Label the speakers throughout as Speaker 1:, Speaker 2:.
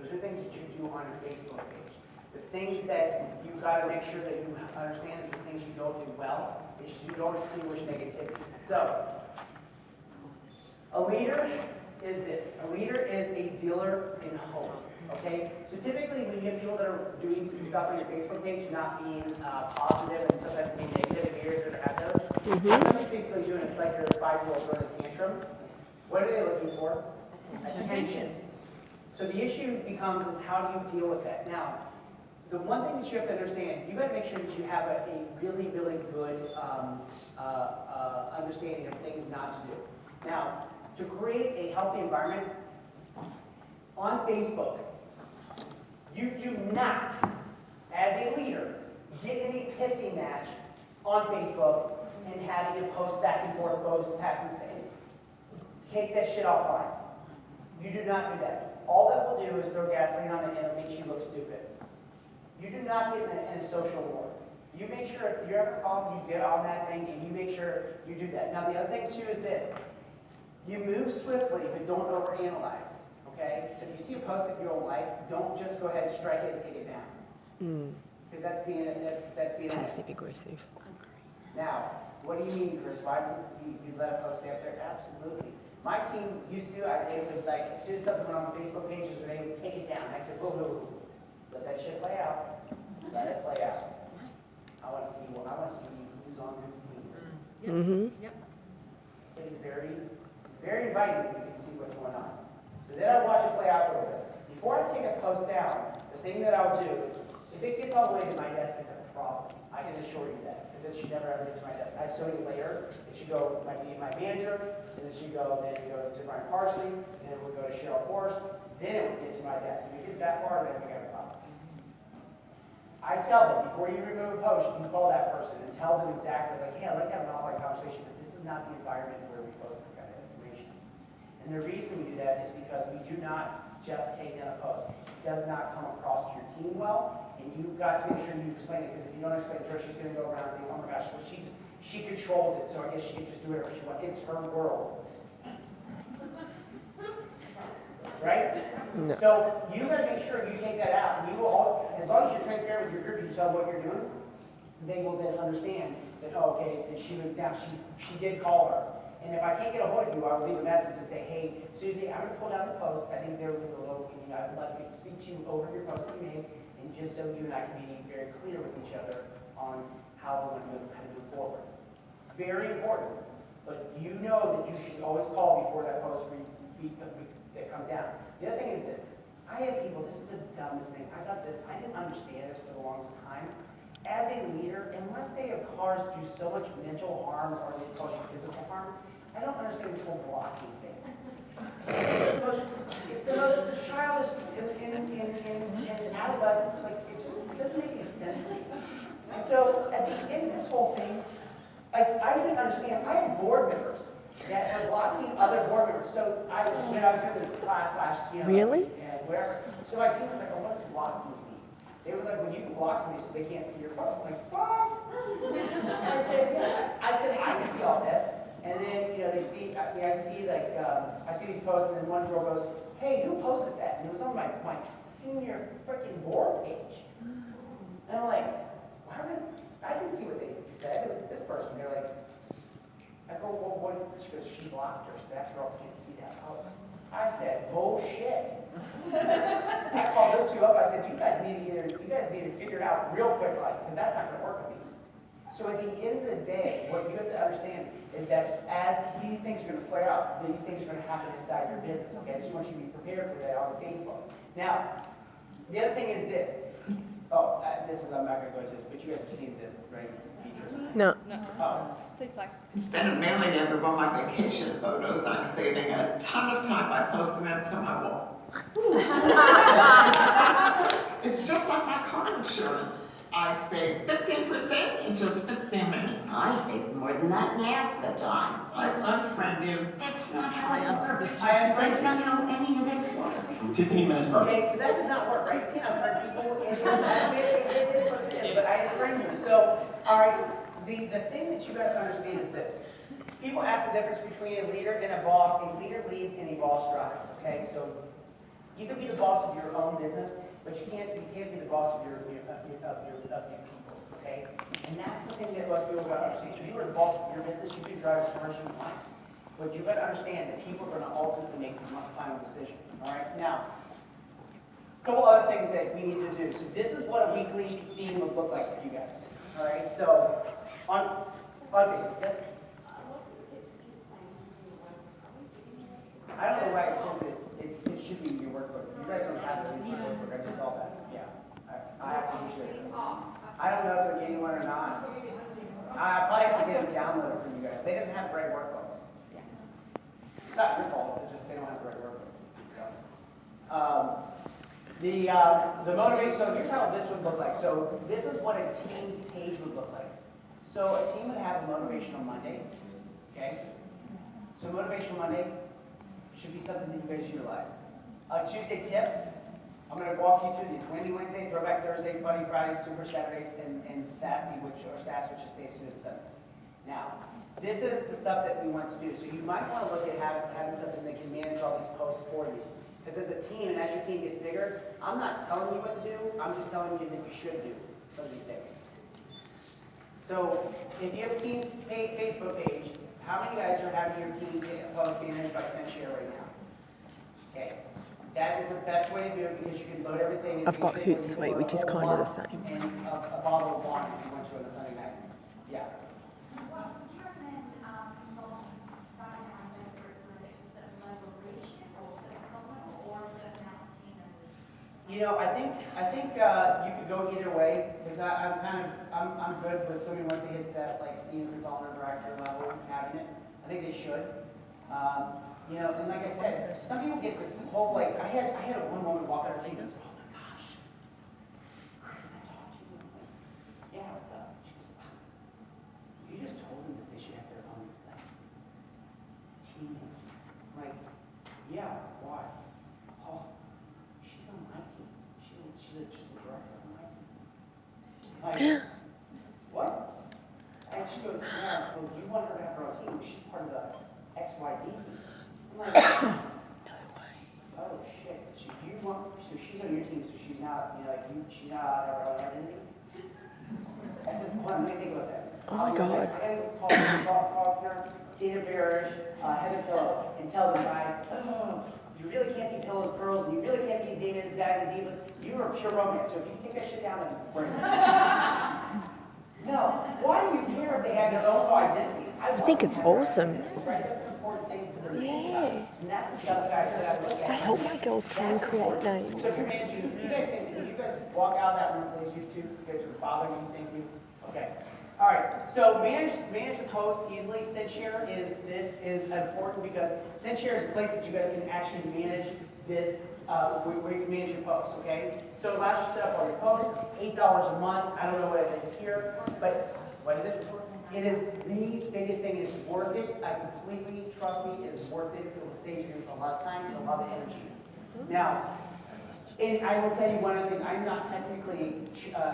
Speaker 1: Those are things that you do on your Facebook page. The things that you got to make sure that you understand is the things you don't do well, is you don't extinguish negativity. So, a leader is this. A leader is a dealer in hope. Okay? So typically when you have people that are doing some stuff on your Facebook page, not being positive and sometimes being negative, if you guys ever had those, somebody's basically doing it. It's like your 5-year-old throwing a tantrum. What are they looking for? Attention. So the issue becomes is how do you deal with that? Now, the one thing that you have to understand, you got to make sure that you have a really, really good understanding of things not to do. Now, to create a healthy environment, on Facebook, you do not, as a leader, get in a pissing match on Facebook and having to post back and forth, post, pass and thing. Take that shit offline. You do not do that. All that will do is throw gasoline on it and it makes you look stupid. You do not get in a social war. You make sure if you have a problem, you get on that thing and you make sure you do that. Now the other thing too is this. You move swiftly, but don't overanalyze. Okay? So if you see a post that you don't like, don't just go ahead, strike it, and take it down. Because that's being
Speaker 2: Passive aggressive.
Speaker 1: Now, what do you mean, Chris? Why would you let a post stay up there? Absolutely. My team used to, they would like, as soon as something went on the Facebook pages, they would take it down. I said, whoa, whoa, whoa. Let that shit play out. Let it play out. I want to see who's on whose team.
Speaker 2: Yep.
Speaker 1: It's very inviting when you can see what's going on. So then I watch it play out for a little bit. Before I take a post down, the thing that I'll do is, if it gets all the way to my desk, it's a problem. I can assure you that, because it should never ever get to my desk. I have so many layers. It should go my manager, and then it goes to Brian Parsley, and then it will go to Cheryl Forrest, then it will get to my desk. If it gets that far, then we got a problem. I tell them, before you remove a post, you can call that person and tell them exactly, like, hey, I'd like to have an offline conversation, but this is not the environment where we post this kind of information. And the reason we do that is because we do not just take down a post. It does not come across to your team well, and you've got to make sure you explain it, because if you don't explain it to her, she's going to go around saying, oh my gosh, well, she controls it, so I guess she can just do whatever she wants. It's her world. Right?
Speaker 2: No.
Speaker 1: So you got to make sure you take that out. And you will all, as long as you're transparent with your group, you tell what you're doing, they will then understand that, oh, okay, that she moved down. She did call her. And if I can't get a hold of you, I will leave a message and say, hey, Susie, I'm going to pull down the post. I think there was a little, I would like to speak to you over your post that you made, and just so you and I can be very clear with each other on how we want to kind of move forward. Very important. But you know that you should always call before that post that comes down. The other thing is this. I have people, this is the dumbest thing. I didn't understand this for the longest time. As a leader, unless they have caused you so much mental harm or they cause you physical harm, I don't understand this whole blocking thing. It's the most childish and adolescent, like, it doesn't make any sense to me. And so, at the end of this whole thing, like, I didn't understand. I have board members that are blocking other board members. So, when I was doing this class last year,
Speaker 2: Really?
Speaker 1: and whatever, so my team was like, oh, what's blocking me? They were like, well, you can block somebody so they can't see your post. I'm like, what? And I said, yeah. I see all this. And then, they see, I see these posts, and then one girl goes, hey, who posted that? And it was on my senior freaking board page. And I'm like, I didn't see what they said. It was this person. They're like, I go, well, what? She goes, she blocked her, so that girl can't see that post. I said, bullshit. I called those two up. I said, you guys need to figure it out real quick, because that's not going to work with me. So at the end of the day, what you have to understand is that as these things are going to flare up, these things are going to happen inside your business. Okay, I just want you to be prepared for that on Facebook. Now, the other thing is this. Oh, I'm not going to go into this, but you guys have seen this, right, Beatrice?
Speaker 2: No.
Speaker 1: Oh.
Speaker 3: Please, like.
Speaker 4: Instead of mailing everyone my vacation photos, I'm saving a ton of time by posting them to my wall. It's just like my car insurance. I save 15% in just 15 minutes.
Speaker 5: I save more than that in half the time.
Speaker 4: I unfriend you.
Speaker 5: That's not how it works.
Speaker 1: I unfriend
Speaker 5: That's
Speaker 1: you.
Speaker 5: not how any of this works.
Speaker 6: 15 minutes per.
Speaker 1: Okay, so that does not work, right? You can't unfriend people. It is what it is, but I unfriend you. So, all right, the thing that you got to understand is this. People ask the difference between a leader and a boss. A leader leads and a boss drives, okay? So, You can be the boss of your own business, but you can't be the boss of your people, okay? And that's the thing that most people gotta understand. If you are the boss of your business, you can drive as far as you want. But you gotta understand that people are gonna ultimately make the final decision, all right? Now, a couple other things that we need to do. So this is what a weekly theme would look like for you guys, all right? So, on Facebook, yes? I don't know why it says that it should be in your workbook. You guys don't have it in your workbook, I just saw that, yeah. I have to teach this. I don't know if they're getting one or not. I probably have to get them downloaded from you guys. They didn't have the right workbooks. It's not your fault, it's just they don't have the right workbook. So, the motivation, so here's how this would look like. So this is what a team's page would look like. So a team would have a motivational Monday, okay? So motivational Monday should be something that you guys utilize. Tuesday tips, I'm going to walk you through these. Windy Wednesday, Throwback Thursday, Funny Fridays, Super Saturdays, and Sassy, which is Stay Student Sundays. Now, this is the stuff that we want to do. So you might want to look at having something that can manage all these posts for you. Because as a team, and as your team gets bigger, I'm not telling you what to do, I'm just telling you that you should do some of these things. So if you have a team Facebook page, how many guys are having your team post managed by SendShare right now? Okay. That is the best way to do it because you can load everything in
Speaker 2: I've got
Speaker 1: Facebook,
Speaker 2: Hootsuite,
Speaker 1: you can
Speaker 2: which is
Speaker 1: load a
Speaker 2: kind of the
Speaker 1: whole
Speaker 2: same.
Speaker 1: And a bottle of wine if you want to on a Sunday night. Yeah.
Speaker 3: What would you recommend consultants starting out with for a certain level of leadership or certain consultant or a certain amount of team members?
Speaker 1: You know, I think you could go either way because I'm good with somebody wants to hit that like senior consultant or director level having it. I think they should. You know, and like I said, some people get this whole like I had a one woman walk out of me and goes, "Oh my gosh, Chris, I talked to you." I'm like, "Yeah, what's up?" She goes, "You just told them that they should have their own like team." I'm like, "Yeah, why?" "Oh, she's on my team. Just a director on my team." Like, what? And she goes, "Yeah, well, you want her to have her own team. She's part of the XYZ team." I'm like, "Oh shit! So she's on your team, so she's not, she's not our own identity." I said, "Well, let me think about that."
Speaker 2: Oh my God.
Speaker 1: I had call Faulkner, Dana Barish, Heather Pillow, and tell them guys, "Oh, you really can't be Pillow's Pearls, and you really can't be Dana Divas. You are pure romance. So if you take that shit down, then bring it." No. Why do you care if they have their own identities?
Speaker 2: I think it's awesome.
Speaker 1: Right? That's an important thing for them to think
Speaker 2: Yeah.
Speaker 1: about. And that's the stuff that I look at.
Speaker 2: I help my girls try and create names.
Speaker 1: So if you're managing, did you guys walk out of that room and say you two? You guys were bothering you? Thank you. Okay. All right. So manage the post easily. SendShare is important because SendShare is a place that you guys can actually manage this, where you can manage your posts, okay? So it allows you to set up all your posts, $8 a month. I don't know what it is here, but what is it? It is the biggest thing. It's worth it. I completely, trust me, it is worth it. It will save you a lot of time and a lot of energy. Now, and I will tell you one other thing. I'm not technically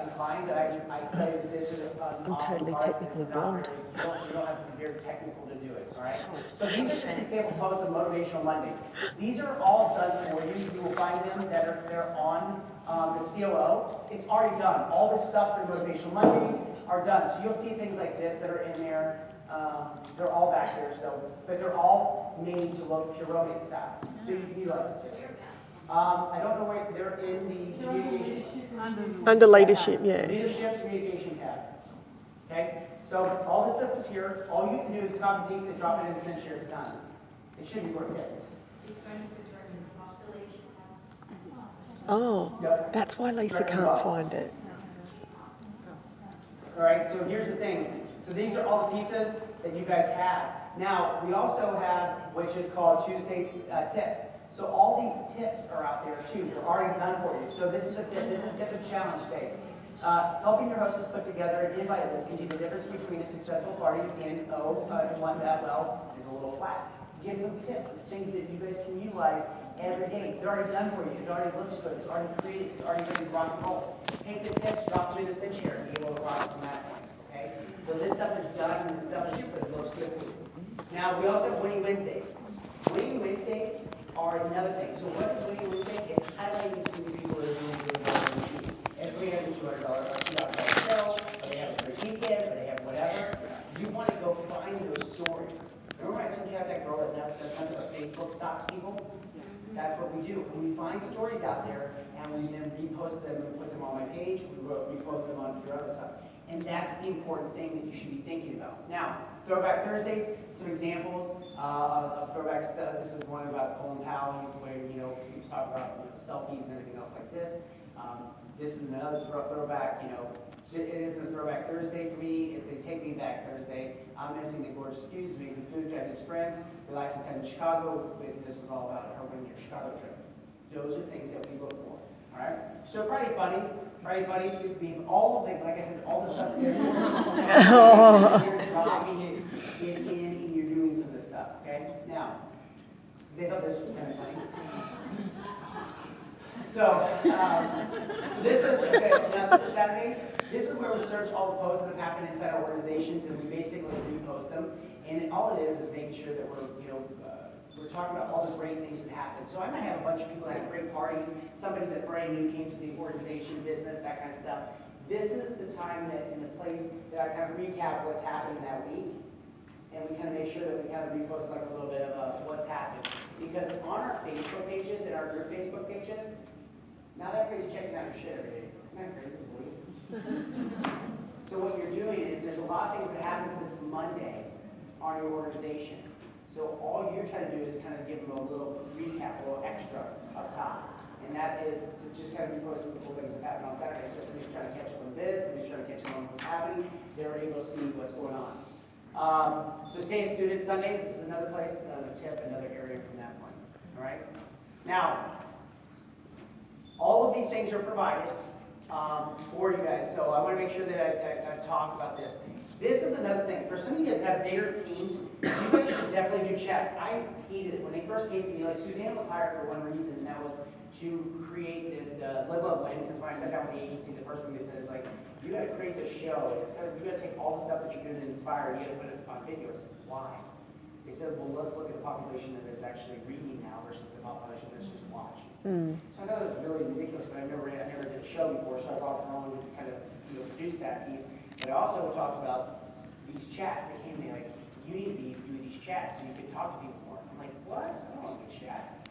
Speaker 1: inclined. I tell you that this is an
Speaker 2: I'm
Speaker 1: awesome
Speaker 2: totally
Speaker 1: product.
Speaker 2: technically
Speaker 1: It's not
Speaker 2: blonde.
Speaker 1: you don't have to be very technical to do it, all right? So these are just example posts of Motivational Mondays. These are all done for you. You will find them they're on the COO. It's already done. All the stuff for Motivational Mondays are done. So you'll see things like this that are in there. They're all back there. But they're all made to look pure romance style. So you can utilize this. I don't know where they're in the communication.
Speaker 2: Under leadership, yeah.
Speaker 1: Leadership communication tab. Okay? So all this stuff is here. All you have to do is copy paste it, drop it in SendShare, it's done. It should be working. Yes.
Speaker 2: Oh,
Speaker 1: Yep.
Speaker 2: that's why Lisa can't find it.
Speaker 1: All right, so here's the thing. So these are all the pieces that you guys have. Now, we also have, which is called Tuesday's tips. So all these tips are out there too. They're already done for you. So this is a tip. This is tip and challenge day. Helping your hostess put together an invite list can be the difference between a successful party and one that, well, is a little flat. Give some tips. It's things that you guys can utilize every day. They're already done for you. It already looks good. It's already created. It's already ready to rock and roll. Take the tips, drop them into SendShare, and be able to rock from that point. Okay? So this stuff is done, and this stuff is looks good for you. Now, we also have Winning Wednesdays. Winning Wednesdays are another thing. So what is Winning Wednesday? It's highlighting some of the people that are doing really well in the community. If somebody has a $200 or $2,000 sale, or they have a free weekend, or they have whatever, you want to go find those stories. Remember I told you about that girl that does nothing but Facebook stalks people? That's what we do. When we find stories out there and we then repost them and put them on my page, we repost them on your other stuff. And that's the important thing that you should be thinking about. Now, Throwback Thursdays, some examples of throwback stuff. This is one about Colin Powell, where, we talk about selfies and everything else like this. This is another throwback, it isn't a Throwback Thursday for me, it's a Take Me Back Thursday. I'm missing the gorgeous views, amazing food, fabulous friends, relaxing time in Chicago. This is all about her winning your Chicago trip. Those are things that we look for, all right? So Friday Funnies, we have all of the, like I said, all the stuff's there. You're dropping it in and you're doing some of this stuff, okay? Now, they thought this was kind of funny. So this was, okay, now Super Saturdays, this is where we search all the posts that have happened inside our organizations and we basically repost them. And all it is making sure that we're, we're talking about all the great things that happened. So I might have a bunch of people that have great parties, somebody that brand new came to the organization, business, that kind of stuff. This is the time and the place that I kind of recap what's happened that week. And we kind of make sure that we kind of repost like a little bit of what's happened. Because on our Facebook pages and our group Facebook pages, not everybody's checking out your shit every day. Isn't that crazy, boy? So what you're doing is there's a lot of things that happened since Monday on your organization. So all you're trying to do is kind of give them a little recap, a little extra up top. And that is to just kind of repost some cool things that happened on Saturday. So somebody's trying to catch up on this, somebody's trying to catch up on what's happening, they're able to see what's going on. So staying student Sundays, this is another place, another tip, another area from that point. All right? Now, all of these things are provided for you guys, so I want to make sure that I talk about this. This is another thing. For some of you guys that have bigger teams, you guys should definitely do chats. I hated it. When they first came to me, like Suzanne was hired for one reason, and that was to create the Live Up Win, because when I sat down with the agency, the first thing they said is like, you got to create this show, and you got to take all the stuff that you're doing to inspire, and you got to put it on video. I said, why? They said, well, let's look at the population that is actually reading now versus the population that's just watching. So I thought it was really ridiculous, but I never did a show before, so I brought along to kind of produce that piece. But I also talked about these chats that came to me, like, you need to be doing these chats so you can talk to people more. I'm like, what? I don't want to be a chat.